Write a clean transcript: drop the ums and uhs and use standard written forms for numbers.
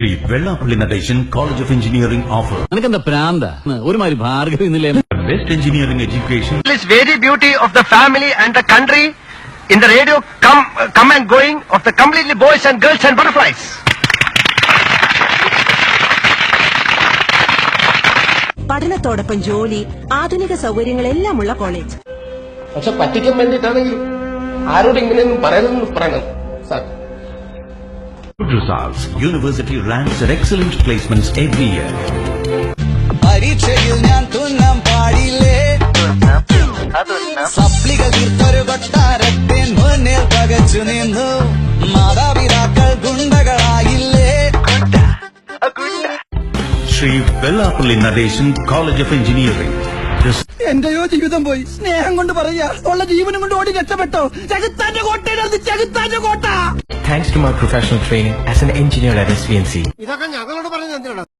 Vellapalli Nadation College of Engineering offer നിനക്കെന്താ പ്രാന്ത ഒരുമാതിരി Bhargavi എന്നില്ലേ best engineering education. This very beauty of the family and the country in the radio come and going of the completely boys and girls and butterflies. പഠനത്തോടൊപ്പം ജോലി, ആധുനിക സൗകര്യങ്ങളെല്ലാമുള്ള college. പക്ഷെ പറ്റിക്കാൻ വേണ്ടിയിട്ടാണെങ്കിൽ ആരോട് ഇങ്ങനെയൊന്നും പറയണം sir. Good results. University ranks at excellent placements every year. പരീക്ഷയിൽ ഞാൻ തുന്നാൻ പാടില്ലേ, സപ്ലികൾ തീർത്തൊരു കൊട്ടാരത്തിൻ മുന്നിൽ പകച്ചു നിന്നു, മാതാപിതാക്കൾ ഗുണ്ടകളായില്ലേ. Sri Vellapalli Nadation College of Engineering. എന്റെയോ ജീവിതം പോയി. സ്നേഹം കൊണ്ട് പറയാ, ഉള്ള ജീവനും കൊണ്ട് ഓടി രക്ഷപ്പെട്ടോ. ചെകുത്താന്റെ കോട്ടയിലാണ്, ചെകുത്താന്റെ കോട്ട. Thanks to my professional training as an engineer at SVNC. ഇതൊക്കെ ഞങ്ങളോട് പറഞ്ഞു